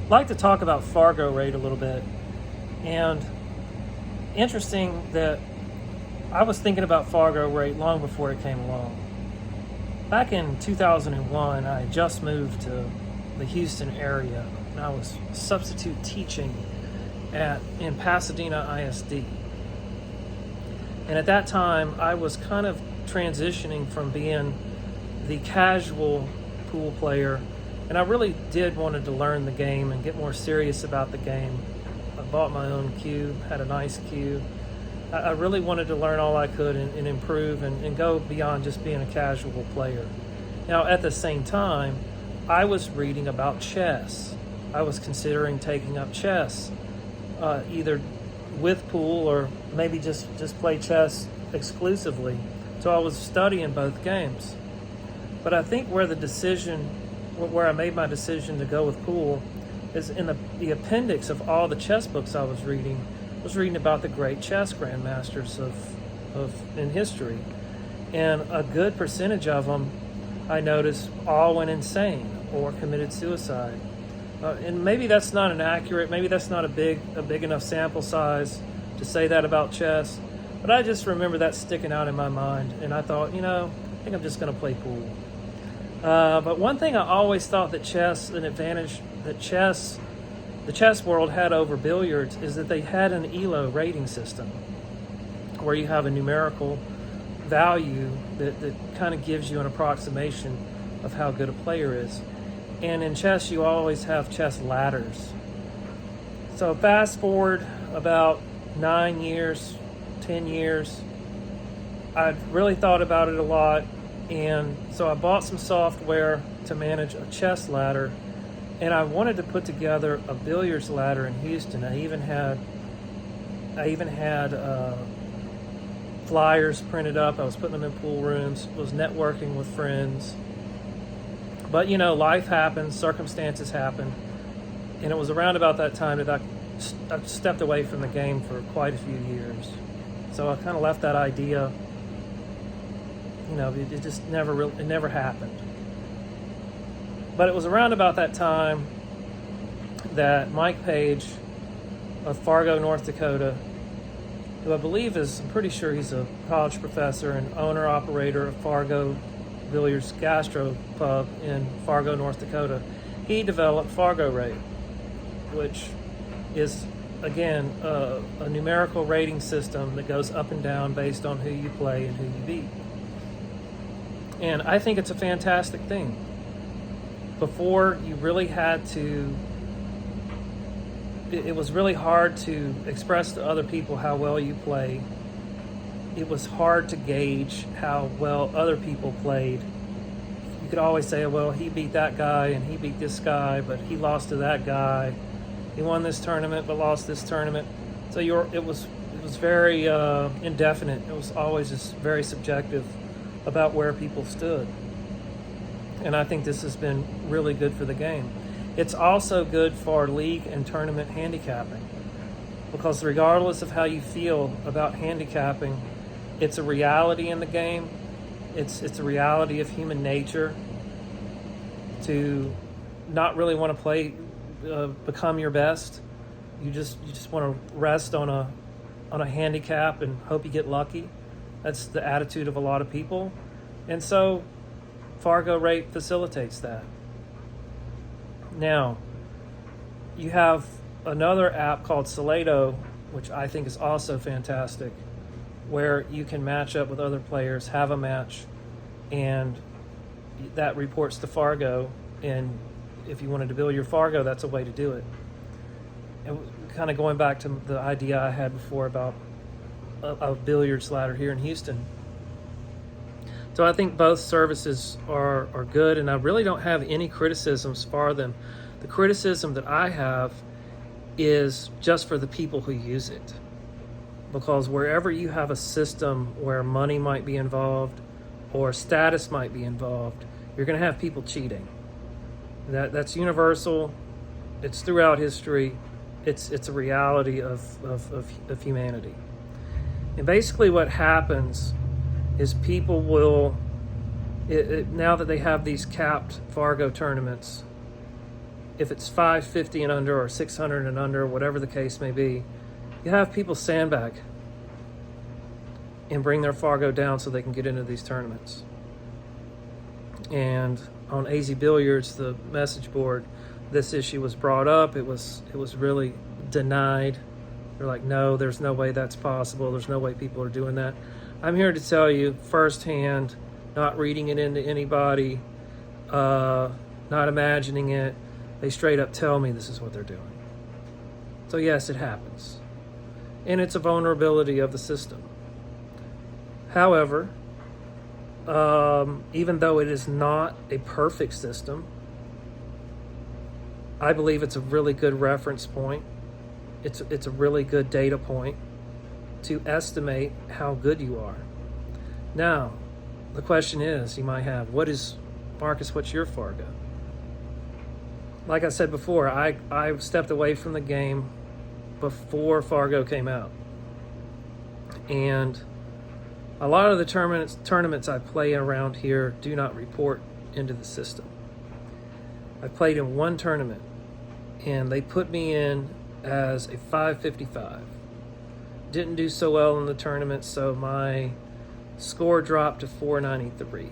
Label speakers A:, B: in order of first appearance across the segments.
A: I'd like to talk about FargoRate a little bit. And interesting that I was thinking about FargoRate long before it came along. Back in 2001, I had just moved to the Houston area, and I was substitute teaching in Pasadena ISD. And at that time, I was kind of transitioning from being the casual pool player, and I really did wanted to learn the game and get more serious about the game. I bought my own cue, had a nice cue. I really wanted to learn all I could and improve and go beyond just being a casual player. Now, at the same time, I was reading about chess. I was considering taking up chess, either with pool or maybe just play chess exclusively. So I was studying both games. But I think where I made my decision to go with pool is in the appendix of all the chess books I was reading about the great chess grandmasters in history. And a good percentage of them, I noticed, all went insane or committed suicide. And maybe that's not maybe that's not a big enough sample size to say that about chess, but I just remember that sticking out in my mind, and I thought, I think I'm just going to play pool. But one thing I always thought that an advantage that the chess world had over billiards is that they had an ELO rating system where you have a numerical value that kind of gives you an approximation of how good a player is. And in chess, you always have chess ladders. So fast forward about 9 years, 10 years, I'd really thought about it a lot. And so I bought some software to manage a chess ladder, and I wanted to put together a billiards ladder in Houston. I even had flyers printed up. I was putting them in pool rooms, was networking with friends. But life happens, circumstances happen, and it was around about that time that I stepped away from the game for quite a few years. So I kind of left that idea. It just never happened. But it was around about that time that Mike Page of Fargo, North Dakota, who I believe I'm pretty sure he's a college professor and owner-operator of Fargo Billiards Gastro Pub in Fargo, North Dakota, he developed FargoRate, which is, again, a numerical rating system that goes up and down based on who you play and who you beat. And I think it's a fantastic thing. Before, you really had to, it was really hard to express to other people how well you play. It was hard to gauge how well other people played. You could always say, well, he beat that guy and he beat this guy, but he lost to that guy. He won this tournament but lost this tournament. So it was very indefinite. It was always just very subjective about where people stood. And I think this has been really good for the game. It's also good for league and tournament handicapping, because regardless of how you feel about handicapping, it's a reality in the game. It's a reality of human nature to not really want to play, become your best. You just want to rest on a handicap and hope you get lucky. That's the attitude of a lot of people. And so FargoRate facilitates that. Now, you have another app called Salado, which I think is also fantastic, where you can match up with other players, have a match, and that reports to Fargo. And if you wanted to build your Fargo, that's a way to do it. And kind of going back to the idea I had before about a billiards ladder here in Houston. So I think both services are good, and I really don't have any criticisms for them. The criticism that I have is just for the people who use it. Because wherever you have a system where money might be involved or status might be involved, you're going to have people cheating. That's universal. It's throughout history. It's a reality of humanity. And basically what happens is people will, now that they have these capped Fargo tournaments, if it's 550 and under or 600 and under, whatever the case may be, you have people sandbag and bring their Fargo down so they can get into these tournaments. And on AZ Billiards, the message board, this issue was brought up. It was really denied. They're like, no, there's no way that's possible. There's no way people are doing that. I'm here to tell you firsthand, not reading it into anybody, not imagining it. They straight up tell me this is what they're doing. So yes, it happens. And it's a vulnerability of the system. However, even though it is not a perfect system, I believe it's a really good reference point. It's a really good data point to estimate how good you are. Now, the question is, you might have, Marcus, what's your Fargo? Like I said before, I stepped away from the game before Fargo came out. And a lot of the tournaments I play around here do not report into the system. I played in one tournament, and they put me in as a 555. Didn't do so well in the tournament, so my score dropped to 493.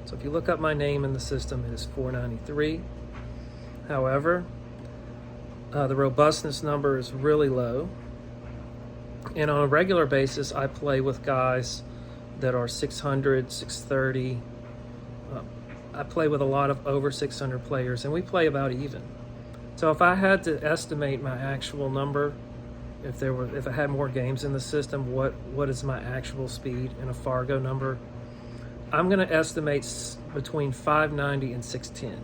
A: So if you look up my name in the system, it is 493. However, the robustness number is really low. And on a regular basis, I play with guys that are 600, 630. I play with a lot of over 600 players, and we play about even. So if I had to estimate my actual number, if I had more games in the system, what is my actual speed in a Fargo number? I'm going to estimate between 590 and 610.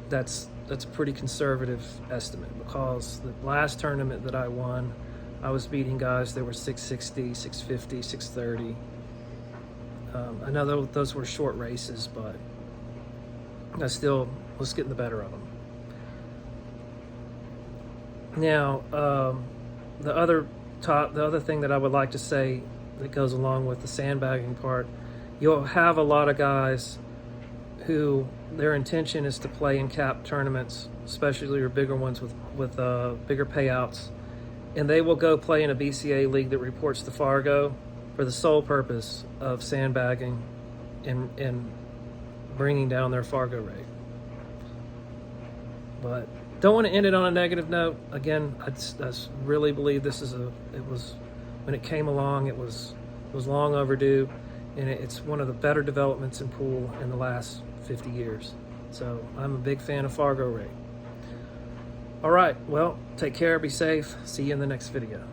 A: That's a pretty conservative estimate, because the last tournament that I won, I was beating guys that were 660, 650, 630. I know those were short races, but I still was getting the better of them. Now, the other thing that I would like to say that goes along with the sandbagging part, you'll have a lot of guys who their intention is to play in cap tournaments, especially your bigger ones with bigger payouts, and they will go play in a BCA league that reports to Fargo for the sole purpose of sandbagging and bringing down their Fargo rate. But don't want to end it on a negative note. Again, I really believe when it came along, it was long overdue, and it's one of the better developments in pool in the last 50 years. So I'm a big fan of FargoRate. All right, well, take care, be safe. See you in the next video.